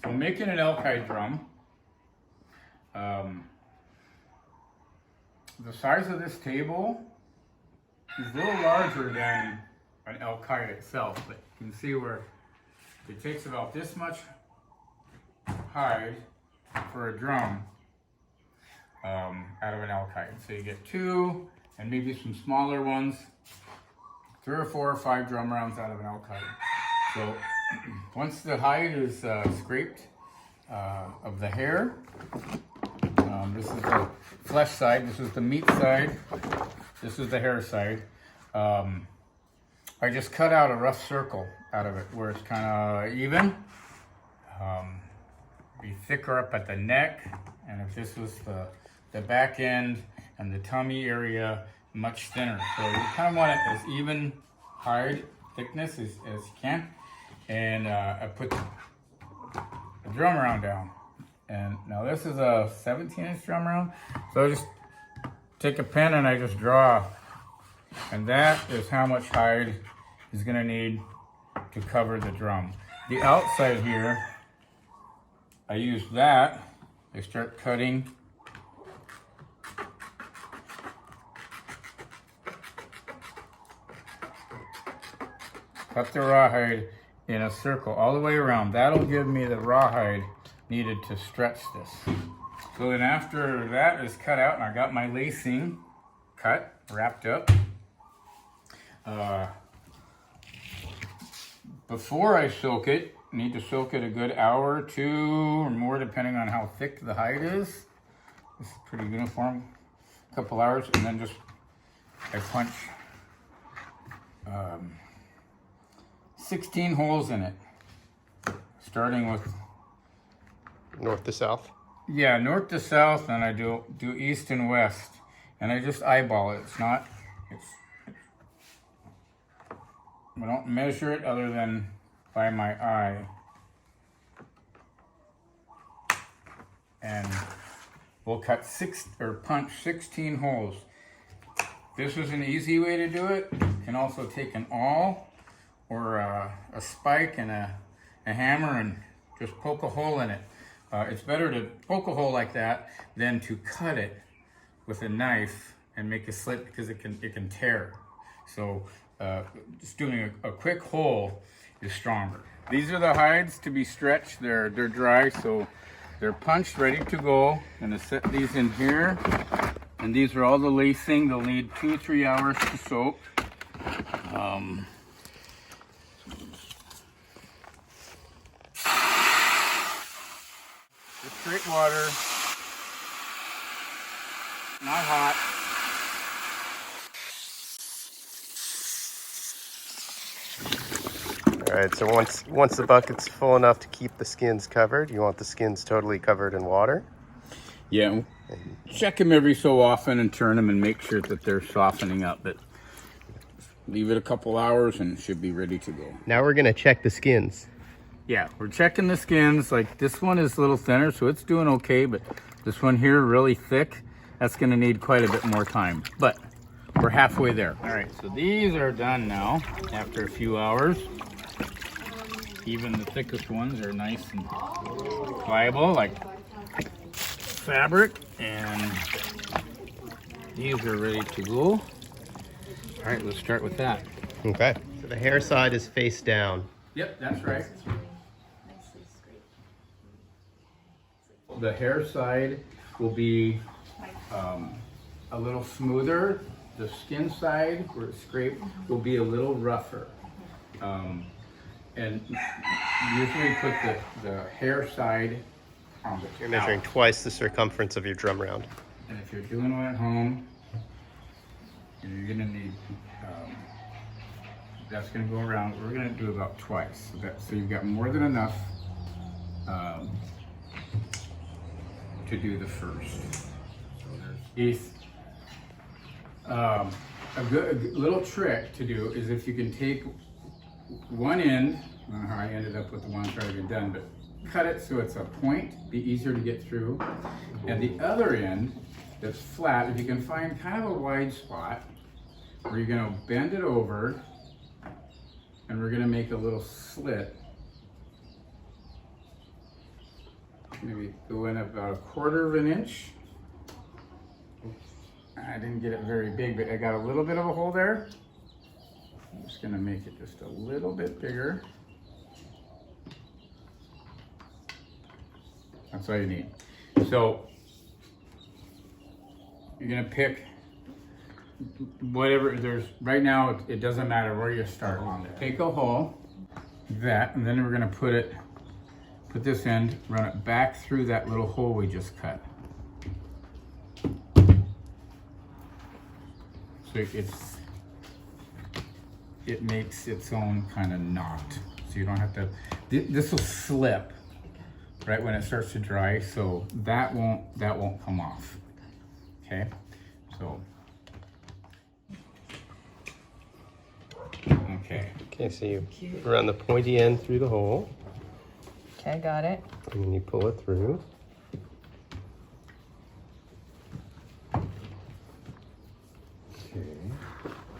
I'm making an elk hide drum. The size of this table is a little larger than an elk hide itself, but you can see where it takes about this much hide for a drum out of an elk hide. So you get 2 and maybe some smaller ones, 3 or 4 or 5 drum rounds out of an elk hide. So once the hide is scraped of the hair, this is the flesh side, this is the meat side, this is the hair side. I just cut out a rough circle out of it where it's kind of even. Be thicker up at the neck, and if this was the back end and the tummy area, much thinner. So you kind of want it as even hide thickness as you can. And I put the drum round down. And now this is a 17-inch drum round. So I just take a pen and I just draw. And that is how much hide is gonna need to cover the drum. The outside here, I use that. I start cutting. Cut the rawhide in a circle all the way around. That'll give me the rawhide needed to stretch this. So then after that is cut out and I got my lacing cut, wrapped up, before I soak it, I need to soak it a good hour or 2 or more depending on how thick the hide is. This is pretty uniform. A couple hours, and then just I punch 16 holes in it, starting with north to south. Yeah, north to south, and I do east and west, and I just eyeball it. I don't measure it other than by my eye, and we'll cut punch 16 holes. This is an easy way to do it. You can also take an awl or a spike and a hammer and just poke a hole in it. It's better to poke a hole like that than to cut it with a knife and make a slit, because it can tear. So just doing a quick hole is stronger. These are the hides to be stretched. They're dry, so they're punched, ready to go. I'm gonna set these in here, and these are all the lacing. They'll need 2 or 3 hours to soak. Just straight water, not hot. All right, so once the bucket's full enough to keep the skins covered, you want the skins totally covered in water. Yeah, check them every so often and turn them and make sure that they're softening up. But leave it a couple hours and it should be ready to go. Now we're gonna check the skins. Yeah, we're checking the skins. Like this one is a little thinner, so it's doing okay, but this one here, really thick, that's gonna need quite a bit more time. But we're halfway there. All right, so these are done now after a few hours. Even the thickest ones are nice and pliable, like fabric, and these are ready to go. All right, let's start with that. Okay, so the hair side is face down. Yep, that's right. The hair side will be a little smoother. The skin side, where it's scraped, will be a little rougher. And usually put the hair side on the You're measuring twice the circumference of your drum round. And if you're doing one at home, you're gonna need, that's gonna go around, we're gonna do about twice. So you've got more than enough to do the first. So there's a good little trick to do is if you can take one end, I don't know how I ended up with the one trying to get done, but cut it so it's a point, be easier to get through. And the other end that's flat, if you can find kind of a wide spot where you're gonna bend it over and we're gonna make a little slit maybe go in about 1/4 of an inch. I didn't get it very big, but I got a little bit of a hole there. I'm just gonna make it just a little bit bigger. That's all you need. So you're gonna pick whatever there's right now. It doesn't matter where you start on it. Take a hole, that, and then we're gonna put this end, run it back through that little hole we just cut. So it makes its own kind of knot. So you don't have to, this will slip right when it starts to dry, so that won't come off. Okay, so. Okay, so you run the pointy end through the hole. Okay, got it. And then you pull it through.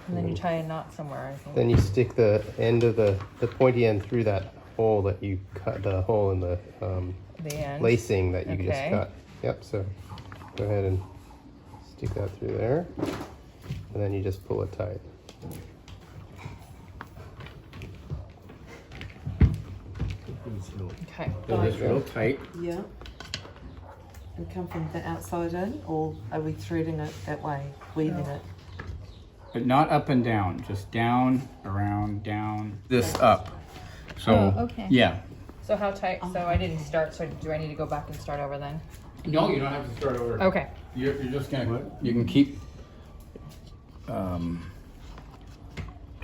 And then you tie a knot somewhere, I think. Then you stick the end of the pointy end through that hole that you cut, the hole in the end. lacing that you just Okay. cut. Yep, so go ahead and stick that through there. And then you just pull it tight. Okay. Pull this real tight. Yeah. And come from the outside in, or are we threading it that way, weaving it? But not up and down, just down, around, down, this up. So, Oh, okay. yeah. So how tight? So I didn't start, so do I need to go back and start over then? No, you don't have to start over. Okay. You're just gonna, you can keep,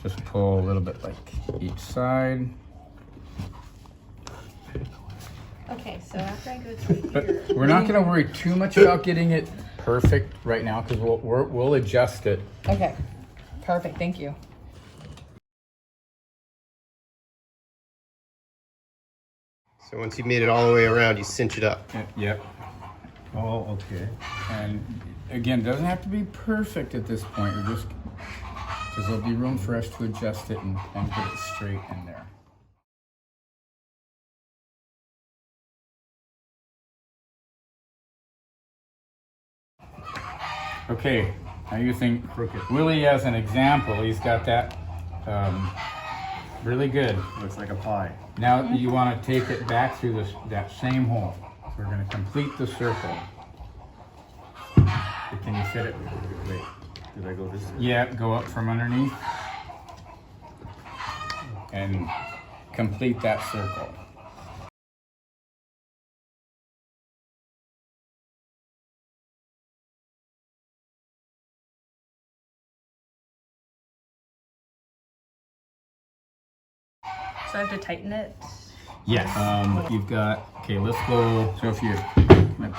just pull a little bit like each side. Okay, so after I go through But here, we're not gonna worry too much about getting it perfect right now, because we'll adjust it. Okay. Perfect, thank you. So once you've made it all the way around, you cinch it up. Yep. Oh, okay. And again, it doesn't have to be perfect at this point. We're just, because there'll be room for us to adjust it and get it straight in there. Okay, now you think Willie, as an example, he's got that really good. Looks like a pie. Now you want to take it back through that same hole. We're going to complete the circle. Can you fit it? Wait, did I go this way? Yeah, go up from underneath and complete that circle. so I have to tighten it. Yes. You've got, okay, let's go. So if you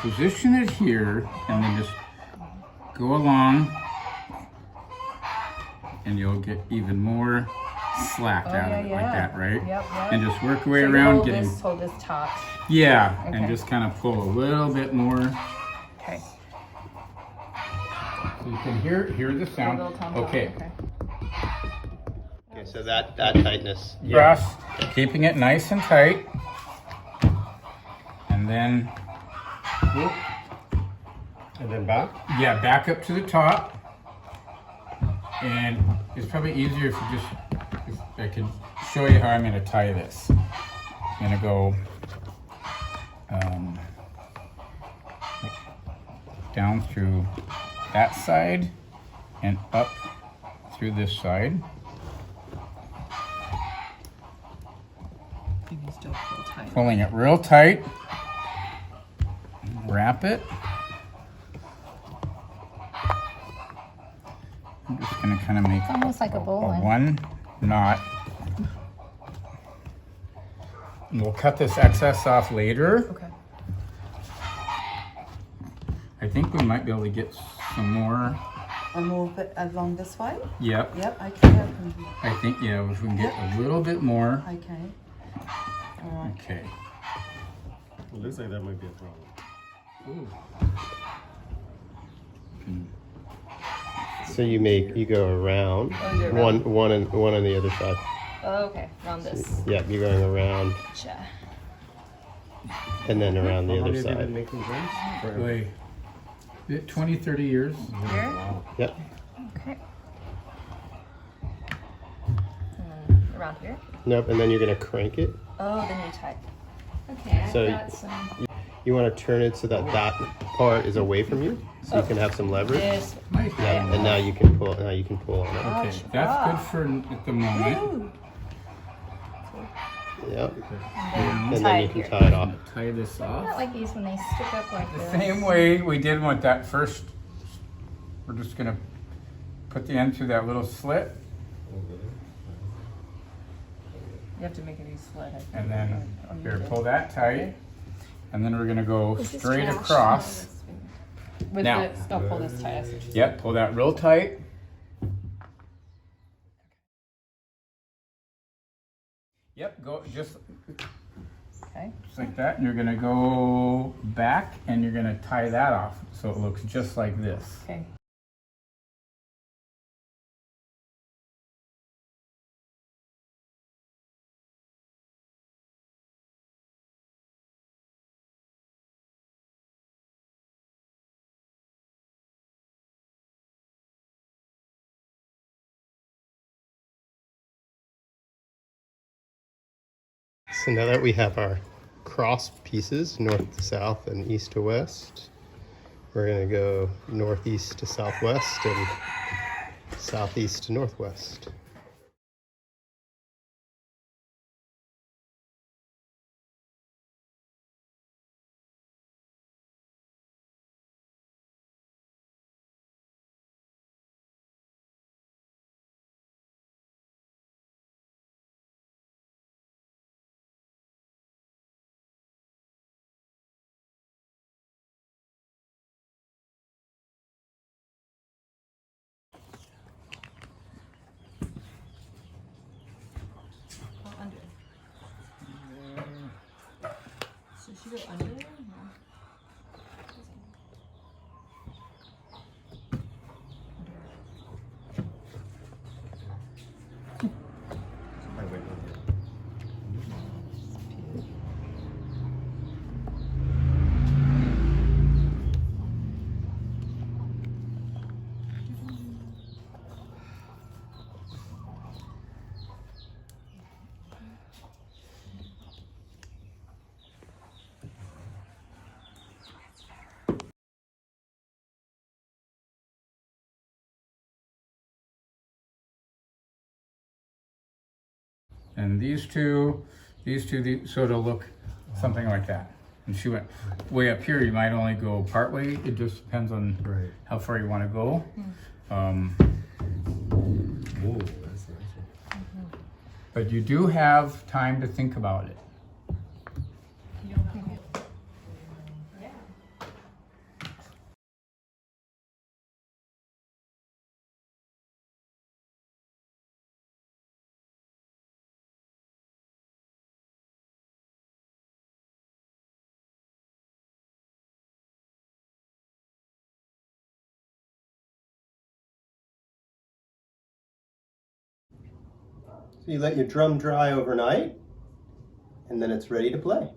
position it here and then just go along and you'll get even more slack out of it like that, right? Yep. And just work your way So around hold getting, hold this top. yeah, and Okay. just kind of pull a little bit more. Okay. So you can hear the sound. Little tom-tom, Okay. Okay, so that tightness. Yes, keeping it nice and tight. And then, whoop, And then back? yeah, back up to the top. And it's probably easier if you just, if I could show you how I'm gonna tie this. I'm gonna go down through that side and up through this side. You can still pull tight. Pulling it real tight. Wrap it. I'm just gonna kind of make Almost like a bowline. one knot. And we'll cut this excess off later. Okay. I think we might be able to get some more. A more bit along this way? Yep. Yep, okay, I think, yeah, if we can get a little bit more. okay. All right. Okay. It looks like that might be a problem. So you go around Oh, you're around. one on the other side. Oh, okay. Around this. Yep, you're going around. Gotcha. and then around the How long other have you been side. making drums? Forever. Wait, 20, 30 years. Here? Wow. Yep. Okay. And around here? Nope. And then you're gonna crank it. Oh, then you tie. Okay, I've So- got some. You want to turn it so that that part is away from you, so you can have some leverage. This. Nice. Yeah, and now you can pull. Now you can pull on it. Okay, that's good for at the moment. Yep. And And tie then you it can here. tie it off. Tie this Not off. like these when they stick up like The this. same way we did with that first. We're just gonna put the end through that little slit, You have to make a new slit. I think. and then Oh, you here, did. pull that tight, and then we're gonna go Is this straight trash? across. With Now. the, oh, pull this tight. That's what you Yep, pull that real tight. Yep, go just Okay. like that, and you're gonna go back, and you're gonna tie that off, so it looks just like this. Okay. So now that we have our cross pieces, north to south and east to west, we're gonna go northeast to southwest and southeast to northwest. Under. So should go under? No. I wait. And these two, so it'll look something like that. And she went way up here, you might only go part way, it just depends on Right. how far you wanna go. Whoa, that's nice. But you do have time to think about it. So you let your drum dry overnight, and then it's ready to play.